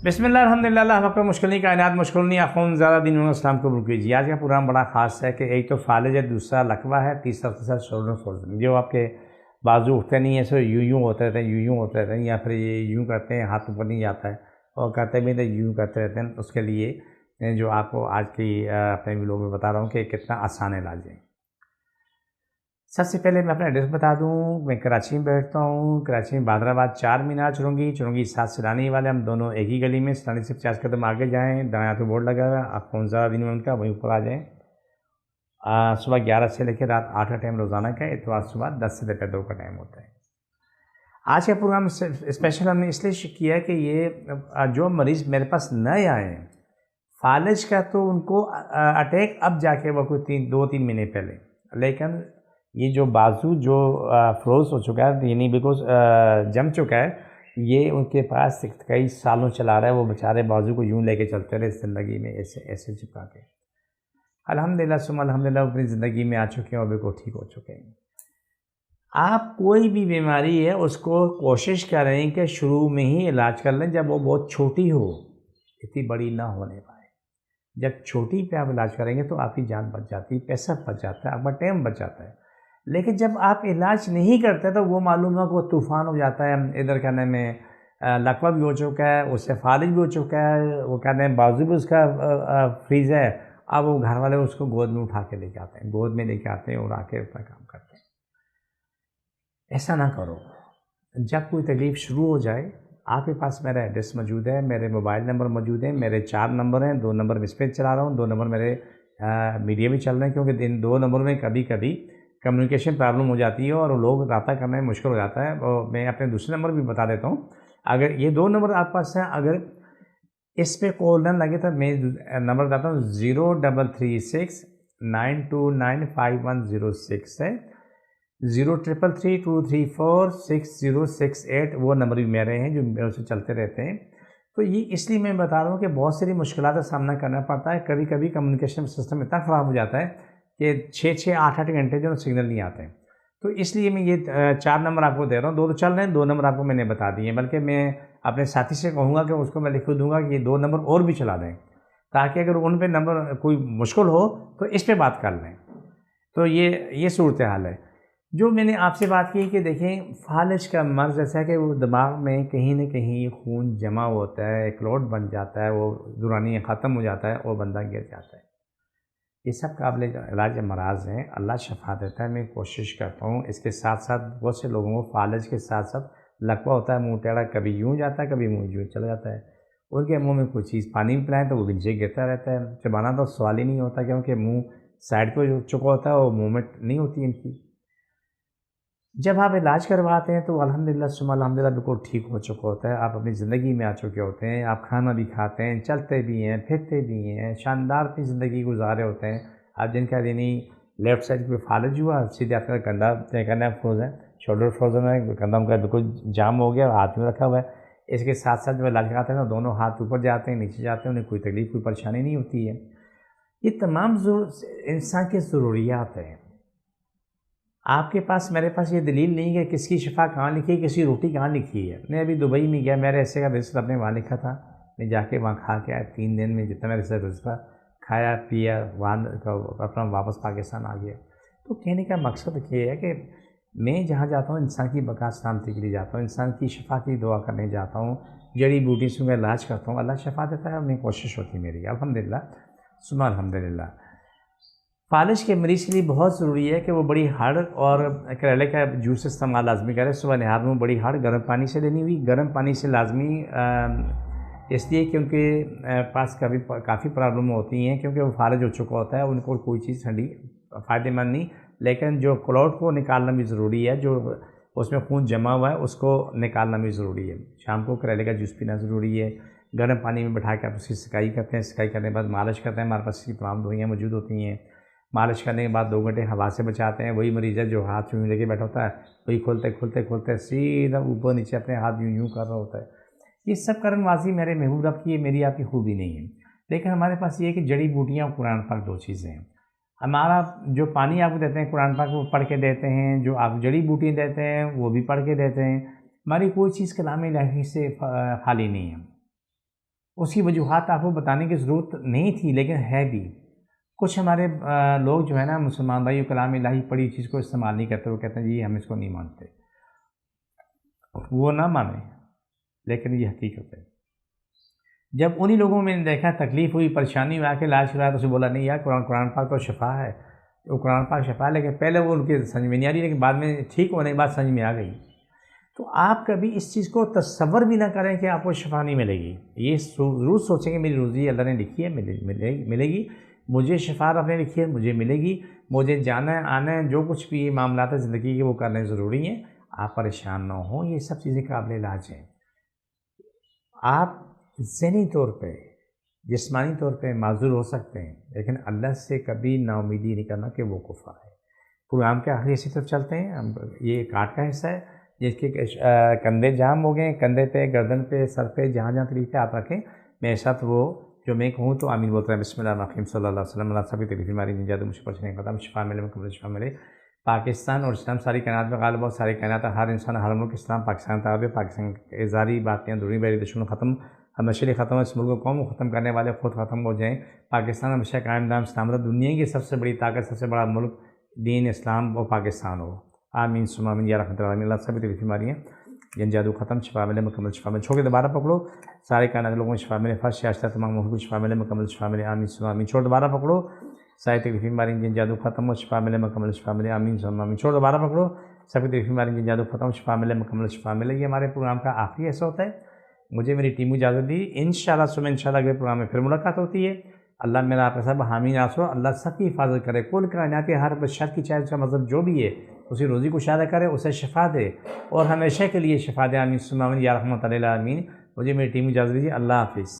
بسم اللہ الحمدللہ اللہ وقت مشکل کائنات مشکل نہیں آخون زیادہ دن اسلام قبول کیجیے۔ آج کا پروگرام بڑا خاص ہے کہ ایک تو فالج ہے، دوسرا لقوہ ہے، تیسرا شولڈر فولڈر، جو آپ کے بازو اٹھتے نہیں ہیں سو یوں ہوتے رہتے ہیں، یوں ہوتے رہتے ہیں، یا پھر یہ یوں کرتے ہیں ہاتھ اوپر نہیں جاتا ہے اور کرتے بھی تو یوں کرتے رہتے ہیں۔ اس کے لیے جو آپ کو آج کی اپنے ویڈیو میں بتا رہا ہوں کہ کتنا آسان علاج ہے۔ سب سے پہلے میں اپنا ایڈریس بتا دوں، میں کراچی میں بیٹھتا ہوں، کراچی میں بادر آباد 4 مینار چرونگی 7 سیلانی والے، ہم دونوں ایک ہی گلی میں، سیلانی سے 50 قدم آگے جائیں، دائیں ہاتھ بورڈ لگا ہوا ہے، آپ کون سا دن میں ان کا وہیں اوپر آ جائیں۔ صبح 11 سے لے کے رات 8 کا ٹائم روزانہ کا، اتوار صبح 10 سے لے کر 2 کا ٹائم ہوتا ہے۔ آج کا پروگرام اسپیشل ہم نے اس لیے کیا کہ یہ جو مریض میرے پاس نئے آئے ہیں فالج کا، تو ان کو اٹیک اب جا کے وہ کوئی 2-3 مہینے پہلے، لیکن یہ جو بازو جو فروز ہو چکا ہے، یعنی بیکوز جم چکا ہے، یہ ان کے پاس کئی سالوں چلا رہا ہے، وہ بیچارے بازو کو یوں لے کے چلتے رہے زندگی میں ایسے چپکا کے۔ الحمدللہ ثم الحمدللہ اپنی زندگی میں آ چکے ہیں اور بالکل ٹھیک ہو چکے ہیں۔ آپ کوئی بھی بیماری ہے اس کو کوشش کریں کہ شروع میں ہی علاج کر لیں جب وہ بہت چھوٹی ہو، اتنی بڑی نہ ہونے پائے۔ جب چھوٹی پہ آپ علاج کریں گے تو آپ کی جان بچ جاتی ہے، پیسہ بچ جاتا ہے، آپ کا ٹائم بچ جاتا ہے۔ لیکن جب آپ علاج نہیں کرتے تو وہ معلوم ہے کہ وہ طوفان ہو جاتا ہے، ادھر کہنے میں لقوہ بھی ہو چکا ہے، اس سے فالج بھی ہو چکا ہے، وہ کہتے ہیں بازو بھی اس کا فریز ہے، اب وہ گھر والے اس کو گود میں اٹھا کے لے کے آتے ہیں، گود میں لے کے آتے ہیں اور آ کے اپنا کام کرتے ہیں۔ ایسا نہ کرو۔ جب کوئی تکلیف شروع ہو جائے، آپ کے پاس میرا ایڈریس موجود ہے، میرے موبائل نمبر موجود ہیں، میرے 4 نمبر ہیں، 2 نمبر میں اس پہ چلا رہا ہوں، 2 نمبر میرے میڈیا میں چل رہے ہیں، کیونکہ ان 2 نمبر میں کبھی کبھی کمیونیکیشن پرابلم ہو جاتی ہے اور لوگ رابطہ کرنے میں مشکل ہو جاتا ہے، اور میں اپنے دوسرے نمبر بھی بتا دیتا ہوں۔ اگر یہ 2 نمبر آپ پاس ہیں، اگر اس پہ کال نہ لگے تو میں نمبر بتاتا ہوں، 0336 9295106 ہے، 0333234606 وہ نمبر بھی میرے ہیں جو میرے سے چلتے رہتے ہیں۔ تو یہ اس لیے میں بتا رہا ہوں کہ بہت ساری مشکلات کا سامنا کرنا پڑتا ہے، کبھی کبھی کمیونیکیشن سسٹم اتنا خراب ہو جاتا ہے کہ 6-6 8-8 گھنٹے جو سگنل نہیں آتے ہیں۔ تو اس لیے میں یہ 4 نمبر آپ کو دے رہا ہوں، 2 تو چل رہے ہیں، 2 نمبر آپ کو میں نے بتا دیے، بلکہ میں اپنے ساتھی سے کہوں گا کہ اس کو میں لکھ دوں گا کہ یہ 2 نمبر اور بھی چلا دیں، تاکہ اگر ان پہ نمبر کوئی مشکل ہو تو اس پہ بات کر لیں۔ تو یہ صورتحال ہے جو میں نے آپ سے بات کی کہ دیکھیں فالج کا مرض ایسا ہے کہ وہ دماغ میں کہیں نہ کہیں خون جمع ہوتا ہے، ایک کلوٹ بن جاتا ہے، وہ دورانیہ ختم ہو جاتا ہے اور بندہ گر جاتا ہے۔ یہ سب قابل علاج امراض ہیں، اللہ شفا دیتا ہے، میں کوشش کرتا ہوں۔ اس کے ساتھ ساتھ بہت سے لوگوں کو فالج کے ساتھ ساتھ لقوہ ہوتا ہے، منہ ٹیڑھا کبھی یوں جاتا ہے، کبھی منہ یوں چلا جاتا ہے، ان کے منہ میں کوئی چیز پانی پلائیں تو وہ نیچے گرتا رہتا ہے، چبانا تو سوال ہی نہیں ہوتا کیونکہ منہ سائڈ پہ چکا ہوتا ہے اور موومنٹ نہیں ہوتی ان کی۔ جب آپ علاج کرواتے ہیں تو الحمدللہ ثم الحمدللہ بالکل ٹھیک ہو چکا ہوتا ہے، آپ اپنی زندگی میں آ چکے ہوتے ہیں، آپ کھانا بھی کھاتے ہیں، چلتے بھی ہیں، پھرتے بھی ہیں، شاندار اپنی زندگی گزارے ہوتے ہیں۔ آپ جن کا یعنی لیفٹ سائڈ پہ فالج ہوا، سیدھے آپ کا کندھا کرنا فروزن ہے، شولڈر فروزن ہے، کندھا کا بالکل جام ہو گیا، ہاتھ میں رکھا ہوا ہے۔ اس کے ساتھ ساتھ جو علاج کراتے ہیں نا، دونوں ہاتھ اوپر جاتے ہیں، نیچے جاتے ہیں، انہیں کوئی تکلیف کوئی پریشانی نہیں ہوتی ہے۔ یہ تمام انسان کی ضروریات ہیں۔ آپ کے پاس میرے پاس یہ دلیل نہیں کہ کس کی شفا کہاں لکھی ہے، کسی روٹی کہاں لکھی ہے۔ میں ابھی دبئی میں گیا، میرے ایسے کا رزق اپنے وہاں لکھا تھا، میں جا کے وہاں کھا کے آیا، 3 دن میں جتنا میرے سے رزق تھا کھایا پیا، وہاں اپنا واپس پاکستان آ گیا۔ تو کہنے کا مقصد یہ ہے کہ میں جہاں جاتا ہوں انسان کی بقا سلامتی کے لیے جاتا ہوں، انسان کی شفا کی دعا کرنے جاتا ہوں، جڑی بوٹی سے میں علاج کرتا ہوں، اللہ شفا دیتا ہے، میں کوشش ہوتی ہے میری الحمدللہ ثم الحمدللہ۔ فالج کے مریض کے لیے بہت ضروری ہے کہ وہ بڑی ہڑ اور کریلے کا جوس استعمال لازمی کرے، صبح نہار میں بڑی ہڑ گرم پانی سے لینی ہوئی، گرم پانی سے لازمی، اس لیے کیونکہ پاس کافی پرابلم ہوتی ہیں، کیونکہ وہ فالج ہو چکا ہوتا ہے، ان کو کوئی چیز ٹھنڈی فائدہ مند نہیں، لیکن جو کلوٹ کو نکالنا بھی ضروری ہے، جو اس میں خون جمع ہوا ہے اس کو نکالنا بھی ضروری ہے۔ شام کو کریلے کا جوس پینا ضروری ہے، گرم پانی میں بٹھا کے آپ اس کی سکائی کرتے ہیں، سکائی کرنے کے بعد مالش کرتے ہیں، ہمارے پاس کی تمام دوائیاں موجود ہوتی ہیں، مالش کرنے کے بعد 2 گھنٹے ہوا سے بچاتے ہیں۔ وہی مریض ہے جو ہاتھ یوں لے کے بیٹھا ہوتا ہے، وہی کھولتے سیدھا اوپر نیچے اپنے ہاتھ یوں کر رہا ہوتا ہے۔ یہ سب کرن واضی میرے محبوب رب کی ہے، میری آپ کی خوبی نہیں ہے، لیکن ہمارے پاس یہ ہے کہ جڑی بوٹیاں اور قرآن پاک 2 چیزیں ہیں۔ ہمارا جو پانی آپ کو دیتے ہیں قرآن پاک وہ پڑھ کے دیتے ہیں، جو آپ جڑی بوٹیاں دیتے ہیں وہ بھی پڑھ کے دیتے ہیں، ہماری کوئی چیز کلام الہی سے خالی نہیں ہے۔ اس کی وجوہات آپ کو بتانے کی ضرورت نہیں تھی، لیکن ہے بھی۔ کچھ ہمارے لوگ جو ہے نا مسلمان بھائی کلام الہی پڑھی چیز کو استعمال نہیں کرتے، وہ کہتے ہیں جی ہم اس کو نہیں مانتے۔ وہ نہ مانیں، لیکن یہ حقیقت ہے۔ جب انہی لوگوں میں نے دیکھا تکلیف ہوئی، پریشانی میں آ کے علاج کرایا تو اسے بولا نہیں یار قرآن پاک تو شفا ہے، وہ قرآن پاک شفا ہے، لیکن پہلے وہ ان کے سمجھ میں نہیں آ رہی، لیکن بعد میں ٹھیک ہونے کے بعد سمجھ میں آ گئی۔ تو آپ کبھی اس چیز کو تصور بھی نہ کریں کہ آپ کو شفا نہیں ملے گی، یہ ضرور سوچیں کہ میری روزی اللہ نے لکھی ہے، ملے گی، مجھے شفا رب نے لکھی ہے، مجھے ملے گی، مجھے جانا ہے آنا ہے، جو کچھ بھی معاملات زندگی کے وہ کرنے ضروری ہیں، آپ پریشان نہ ہوں، یہ سب چیزیں قابل علاج ہیں۔ آپ ذہنی طور پہ جسمانی طور پہ معذور ہو سکتے ہیں، لیکن اللہ سے کبھی نا امیدی نہیں کرنا کہ وہ کفر ہے۔ پروگرام کے آخری حصے طرف چلتے ہیں، یہ کاٹ کا حصہ ہے جس کے کندھے جام ہو گئے، کندھے پہ، گردن پہ، سر پہ، جہاں جہاں تکلیف ہے آپ رکھیں، میرے ساتھ وہ جو میں کہوں تو آمین بولتے ہیں۔ بسم اللہ الرحمن الرحیم، صلی اللہ علیہ وسلم، اللہ سب کی تکلیف ہماری نجات مجھ پر سے ختم، شفا ملے، مکمل شفا ملے۔ پاکستان اور اسلام ساری کائنات میں غالب ہو، ساری کائنات ہر انسان ہر ملک اسلام پاکستان تابع، پاکستان کے اظہاری باتیں اندرونی بیری دشمن ختم، ہمیشہ لیے ختم، اس ملک قوم کو ختم کرنے والے خود ختم ہو جائیں، پاکستان ہمیشہ قائم دام سلامت، دنیا کی سب سے بڑی طاقت، سب سے بڑا ملک دین اسلام اور پاکستان ہو، آمین ثم آمین یا رحمۃ اللہ۔ اللہ سبھی تکلیف بیماریاں جن جادو ختم، شفا ملے، مکمل شفا ملے، چھوڑ کے دوبارہ پکڑو، سارے کائنات کے لوگوں کو شفا ملے، فرش شاشتہ تمام ملک کو شفا ملے، مکمل شفا ملے، آمین ثم آمین، چھوڑ دوبارہ پکڑو، ساری تکلیف بیماریاں جن جادو ختم ہو، شفا ملے، مکمل شفا ملے، آمین ثم آمین، چھوڑ دوبارہ پکڑو، سبھی تکلیف بیماریاں جن جادو ختم، شفا ملے، مکمل شفا ملے۔ یہ ہمارے پروگرام کا آخری حصہ ہوتا ہے، مجھے میری ٹیم اجازت دی، انشاءاللہ صبح انشاءاللہ اگلے پروگرام میں پھر ملاقات ہوتی ہے۔ اللہ میرا آپ کا سب حامی ناصر، اللہ سب کی حفاظت کرے، کل کائنات کے ہر شر کی چاہے اس کا مطلب جو بھی ہے اسی روزی کو شادہ کرے، اسے شفا دے اور ہمیشہ کے لیے شفا دے، آمین ثم آمین یا رحمۃ اللہ، آمین۔ مجھے میری ٹیم اجازت دیجیے، اللہ حافظ۔